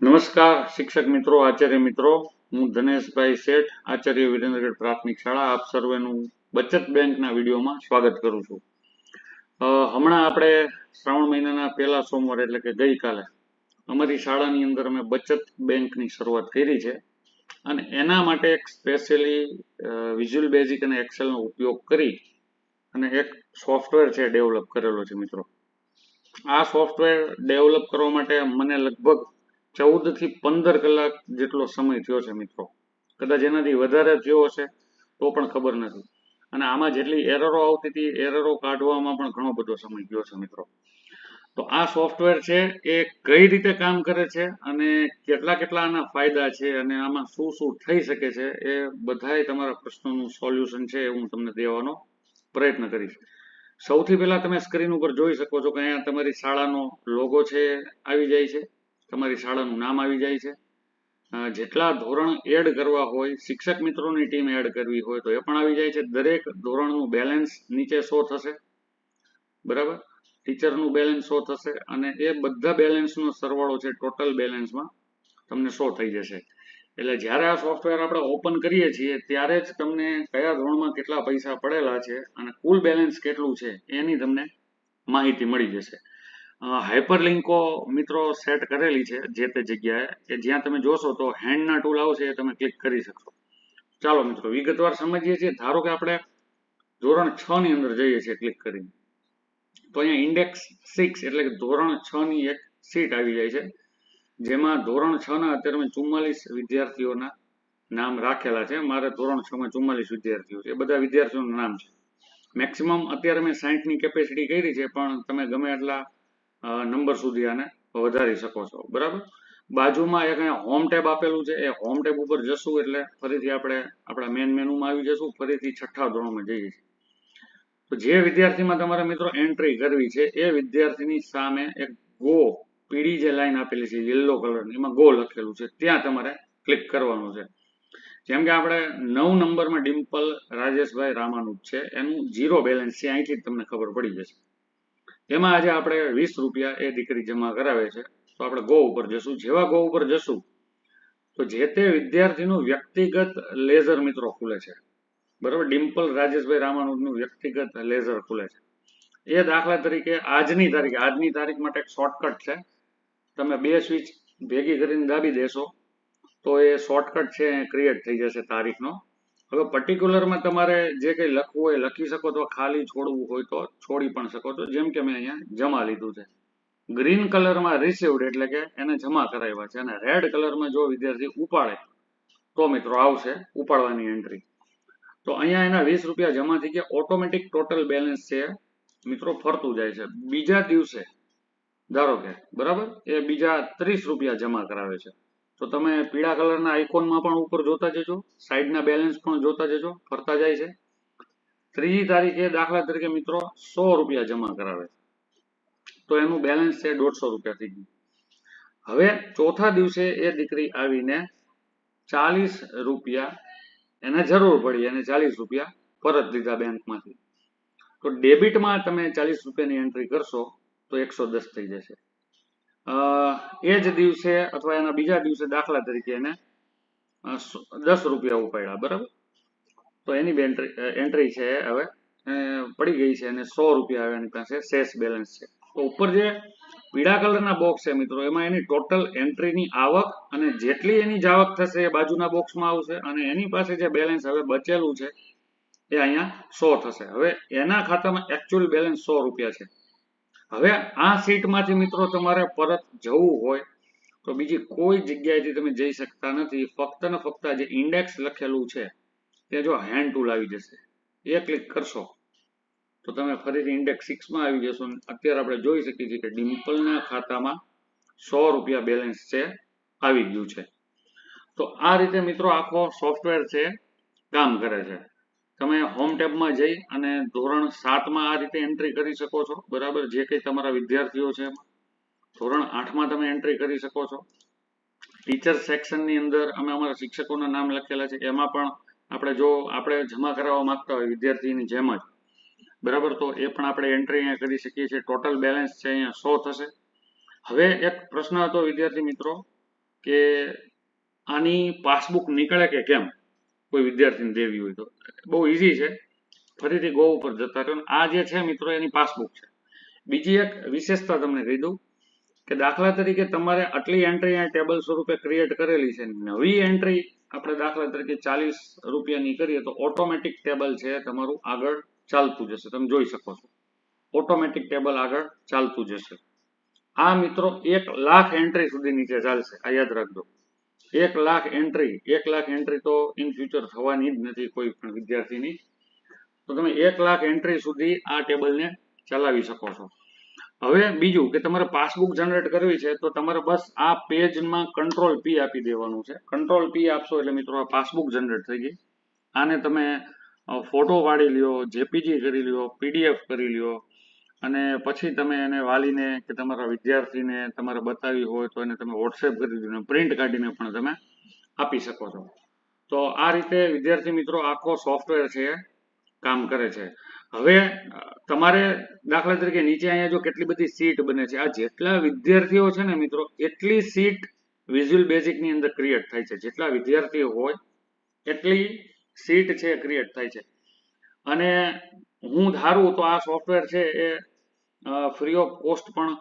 નમસ્કાર શિક્ષક મિત્રો, આચાર્ય મિત્રો, હું ધનેશભાઈ શેઠ, આચાર્ય વિરેન્દ્રગઢ પ્રાથમિક શાળા આપ સર્વેનું બચત બેંકના વિડીયોમાં સ્વાગત કરું છું. હમણાં આપણે શ્રાવણ મહિનાના પહેલા સોમવાર એટલે કે ગઈકાલે અમારી શાળાની અંદર અમે બચત બેંકની શરૂઆત કરી છે અને એના માટે એક સ્પેશિયલી વિઝ્યુઅલ બેઝિક અને એક્સેલનો ઉપયોગ કરી અને એક સોફ્ટવેર છે ડેવલપ કરેલો છે મિત્રો. આ સોફ્ટવેર ડેવલપ કરવા માટે મને લગભગ 14 થી 15 કલાક જેટલો સમય થયો છે મિત્રો. કદાચ એનાથી વધારે થયો હશે તો પણ ખબર નથી. અને આમાં જેટલી એરરો આવતી હતી એરરો કાઢવામાં પણ ઘણો બધો સમય ગયો છે મિત્રો. તો આ સોફ્ટવેર છે એ કઈ રીતે કામ કરે છે અને કેટલા આના ફાયદા છે અને આમાં શું શું થઈ શકે છે એ બધાય તમારા પ્રશ્નોનું સોલ્યુશન છે એ હું તમને દેવાનો પ્રયત્ન કરીશ. સૌથી પહેલા તમે સ્ક્રીન ઉપર જોઈ શકો છો કે અહીંયા તમારી શાળાનો લોગો છે આવી જાય છે, તમારી શાળાનું નામ આવી જાય છે. જેટલા ધોરણ એડ કરવા હોય, શિક્ષક મિત્રોની ટીમ એડ કરવી હોય તો એ પણ આવી જાય છે. દરેક ધોરણનું બેલેન્સ નીચે શો થશે, બરાબર. ટીચરનું બેલેન્સ શો થશે અને એ બધા બેલેન્સનો સરવાળો છે ટોટલ બેલેન્સમાં તમને શો થઈ જશે. એટલે જ્યારે આ સોફ્ટવેર આપણે ઓપન કરીએ છીએ ત્યારે જ તમને કયા ધોરણમાં કેટલા પૈસા પડેલા છે અને કુલ બેલેન્સ કેટલું છે એની તમને માહિતી મળી જશે. હાઇપરલિંકો મિત્રો સેટ કરેલી છે જે તે જગ્યાએ કે જ્યાં તમે જોશો તો હેન્ડના ટૂલ આવશે એ તમે ક્લિક કરી શકશો. ચાલો મિત્રો વિગતવાર સમજીએ છીએ. ધારો કે આપણે ધોરણ 6 ની અંદર જઈએ છીએ ક્લિક કરીને, તો અહીંયા ઇન્ડેક્સ 6 એટલે કે ધોરણ 6 ની એક સીટ આવી જાય છે જેમાં ધોરણ 6 ના અત્યારે મેં 44 વિદ્યાર્થીઓના નામ રાખેલા છે. મારે ધોરણ 6 માં 44 વિદ્યાર્થીઓ છે, એ બધા વિદ્યાર્થીઓનું નામ છે. મેક્સિમમ અત્યારે મેં 60 ની કેપેસિટી કરી છે, પણ તમે ગમે એટલા નંબર સુધી આને વધારી શકો છો, બરાબર. બાજુમાં એક અહીંયા હોમ ટેબ આપેલું છે, એ હોમ ટેબ ઉપર જશું એટલે ફરીથી આપણે આપણા મેન મેનુમાં આવી જશું, ફરીથી 6થા ધોરણમાં જઈએ છીએ. તો જે વિદ્યાર્થીમાં તમારે મિત્રો એન્ટ્રી કરવી છે એ વિદ્યાર્થીની સામે એક ગો પીળી જે લાઈન આપેલી છે યલો કલરની, એમાં ગો લખેલું છે, ત્યાં તમારે ક્લિક કરવાનું છે. જેમ કે આપણે 9 નંબરમાં ડિમ્પલ રાજેશભાઈ રામાનુજ છે, એનું 0 બેલેન્સ છે, અહીંથી જ તમને ખબર પડી જશે. એમાં આજે આપણે 20 રૂપિયા એ દીકરી જમા કરાવે છે, તો આપણે ગો ઉપર જશું. જેવા ગો ઉપર જશું તો જે તે વિદ્યાર્થીનું વ્યક્તિગત લેઝર મિત્રો ખુલે છે, બરાબર. ડિમ્પલ રાજેશભાઈ રામાનુજનું વ્યક્તિગત લેઝર ખુલે છે. એ દાખલા તરીકે આજની તારીખ માટે એક શોર્ટકટ છે. તમે 2 સ્વિચ ભેગી કરીને દાબી દેશો તો એ શોર્ટકટ છે ક્રિએટ થઈ જશે તારીખનો. હવે પર્ટિક્યુલરમાં તમારે જે કંઈ લખવું હોય લખી શકો છો, ખાલી છોડવું હોય તો છોડી પણ શકો છો. જેમ કે મેં અહીંયા જમા લીધું છે. ગ્રીન કલરમાં રિસીવડ એટલે કે એને જમા કરાવ્યા છે અને રેડ કલરમાં જો વિદ્યાર્થી ઉપાડે તો મિત્રો આવશે ઉપાડવાની એન્ટ્રી. તો અહીંયા એના 20 રૂપિયા જમા થઈ ગયા. ઓટોમેટિક ટોટલ બેલેન્સ છે મિત્રો ફરતું જાય છે. બીજા દિવસે ધારો કે બરાબર એ બીજા 30 રૂપિયા જમા કરાવે છે, તો તમે પીળા કલરના આઇકોનમાં પણ ઉપર જોતા જજો, સાઈડના બેલેન્સ પણ જોતા જજો, ફરતા જાય છે. 3જી તારીખે દાખલા તરીકે મિત્રો 100 રૂપિયા જમા કરાવે છે, તો એનું બેલેન્સ છે 150 રૂપિયા થઈ ગયું. હવે ચોથા દિવસે એ દીકરી આવીને 40 રૂપિયા એને જરૂર પડી અને 40 રૂપિયા પરત લીધા બેંકમાંથી, તો ડેબિટમાં તમે 40 રૂપિયાની એન્ટ્રી કરશો તો 110 થઈ જશે. એ જ દિવસે અથવા એના બીજા દિવસે દાખલા તરીકે એને 10 રૂપિયા ઉપાડ્યા, બરાબર. તો એની એન્ટ્રી છે હવે પડી ગઈ છે અને 100 રૂપિયા હવે એની પાસે શેષ બેલેન્સ છે. તો ઉપર જે પીળા કલરના બોક્સ છે મિત્રો એમાં એની ટોટલ એન્ટ્રીની આવક અને જેટલી એની જાવક થશે એ બાજુના બોક્સમાં આવશે અને એની પાસે જે બેલેન્સ હવે બચેલું છે એ અહીંયા 100 થશે. હવે એના ખાતામાં એકચ્યુઅલ બેલેન્સ 100 રૂપિયા છે. હવે આ સીટમાંથી મિત્રો તમારે પરત જવું હોય તો બીજી કોઈ જગ્યાએથી તમે જઈ શકતા નથી. ફક્ત ને ફક્ત જે ઇન્ડેક્સ લખેલું છે તે જો હેન્ડ ટૂલ આવી જશે, એ ક્લિક કરશો તો તમે ફરીથી ઇન્ડેક્સ 6માં આવી જશો. અત્યારે આપણે જોઈ શકીએ છીએ કે ડિમ્પલના ખાતામાં 100 રૂપિયા બેલેન્સ છે આવી ગયું છે. તો આ રીતે મિત્રો આખો સોફ્ટવેર છે કામ કરે છે. તમે હોમ ટેબમાં જઈ અને ધોરણ 7માં આ રીતે એન્ટ્રી કરી શકો છો, બરાબર. જે કંઈ તમારા વિદ્યાર્થીઓ છે ધોરણ 8માં તમે એન્ટ્રી કરી શકો છો. ટીચર સેક્શનની અંદર અમે અમારા શિક્ષકોના નામ લખેલા છે, એમાં પણ આપણે જમા કરાવવા માંગતા હોય વિદ્યાર્થીની જેમ જ, બરાબર, તો એ પણ આપણે એન્ટ્રી અહીંયા કરી શકીએ છીએ. ટોટલ બેલેન્સ છે અહીંયા 100 થશે. હવે એક પ્રશ્ન હતો વિદ્યાર્થી મિત્રો કે આની પાસબુક નીકળે કે કેમ, કોઈ વિદ્યાર્થીને દેવી હોય તો. બહુ ઈઝી છે, ફરીથી ગો ઉપર જતા રહ્યો. આ જે છે મિત્રો એની પાસબુક છે. બીજી એક વિશેષતા તમને કહી દઉં કે દાખલા તરીકે તમારે આટલી એન્ટ્રી આ ટેબલ સ્વરૂપે ક્રિએટ કરેલી છે, નવી એન્ટ્રી આપણે દાખલા તરીકે 40 રૂપિયાની કરીએ તો ઓટોમેટિક ટેબલ છે તમારું આગળ ચાલતું જશે. તમે જોઈ શકો છો, ઓટોમેટિક ટેબલ આગળ ચાલતું જશે. આ મિત્રો 1 લાખ એન્ટ્રી સુધી નીચે ચાલશે. આ યાદ રાખજો, 1 લાખ એન્ટ્રી. 1 લાખ એન્ટ્રી તો ઇન ફ્યુચર થવાની જ નથી કોઈ પણ વિદ્યાર્થીની. તો તમે 1 લાખ એન્ટ્રી સુધી આ ટેબલને ચલાવી શકો છો. હવે બીજું કે તમારે પાસબુક જનરેટ કરવી છે તો તમારે બસ આ પેજમાં કંટ્રોલ પી આપી દેવાનું છે. કંટ્રોલ પી આપશો એટલે મિત્રો આ પાસબુક જનરેટ થઈ ગઈ. આને તમે ફોટો પાડી લ્યો, જેપીજી કરી લ્યો, પીડીએફ કરી લ્યો, અને પછી તમે એને વાલીને કે તમારા વિદ્યાર્થીને તમારે બતાવી હોય તો એને તમે વોટ્સએપ કરી દો, પ્રિન્ટ કાઢીને પણ તમે આપી શકો છો. તો આ રીતે વિદ્યાર્થી મિત્રો આખો સોફ્ટવેર છે કામ કરે છે. હવે તમારે દાખલા તરીકે નીચે અહીંયા જો કેટલી બધી સીટ બને છે, આ જેટલા વિદ્યાર્થીઓ છે ને મિત્રો એટલી સીટ વિઝ્યુઅલ બેઝિક ની અંદર ક્રિએટ થાય છે. જેટલા વિદ્યાર્થીઓ હોય એટલી સીટ છે ક્રિએટ થાય છે. અને હું ધારું તો આ સોફ્ટવેર છે એ ફ્રી ઓફ કોસ્ટ પણ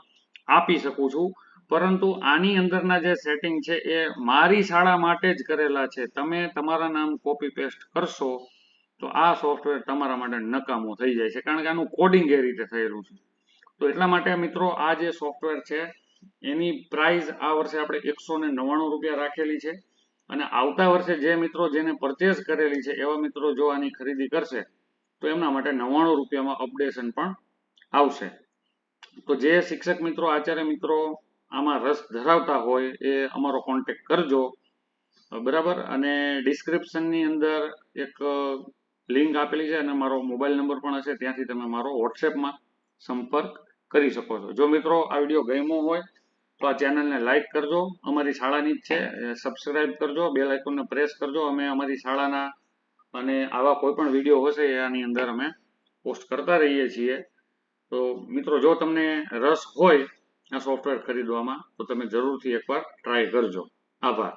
આપી શકું છું, પરંતુ આની અંદરના જે સેટિંગ છે એ મારી શાળા માટે જ કરેલા છે. તમે તમારા નામ કોપી પેસ્ટ કરશો તો આ સોફ્ટવેર તમારા માટે નકામું થઈ જાય છે, કારણ કે આનું કોડિંગ એ રીતે થયેલું છે. તો એટલા માટે મિત્રો આ જે સોફ્ટવેર છે એની પ્રાઇસ આ વર્ષે આપણે 199 રૂપિયા રાખેલી છે. અને આવતા વર્ષે જે મિત્રો જેને પરચેસ કરેલી છે એવા મિત્રો જો આની ખરીદી કરશે તો એમના માટે 99 રૂપિયામાં અપડેશન પણ આવશે. તો જે શિક્ષક મિત્રો, આચાર્ય મિત્રો આમાં રસ ધરાવતા હોય એ અમારો કોન્ટેક્ટ કરજો, બરાબર. અને ડિસ્ક્રિપ્શનની અંદર એક લિંક આપેલી છે અને મારો મોબાઈલ નંબર પણ હશે, ત્યાંથી તમે મારો વોટ્સએપમાં સંપર્ક કરી શકો છો. જો મિત્રો આ વિડીયો ગમ્યો હોય તો આ ચેનલને લાઇક કરજો, અમારી શાળાની જ છે, સબસ્ક્રાઇબ કરજો, બેલ આઇકોનને પ્રેસ કરજો. અમે અમારી શાળાના અને આવા કોઈ પણ વિડીયો હશે એની અંદર અમે પોસ્ટ કરતા રહીએ છીએ. તો મિત્રો જો તમને રસ હોય આ સોફ્ટવેર ખરીદવામાં તો તમે જરૂરથી એકવાર ટ્રાય કરજો. આભાર.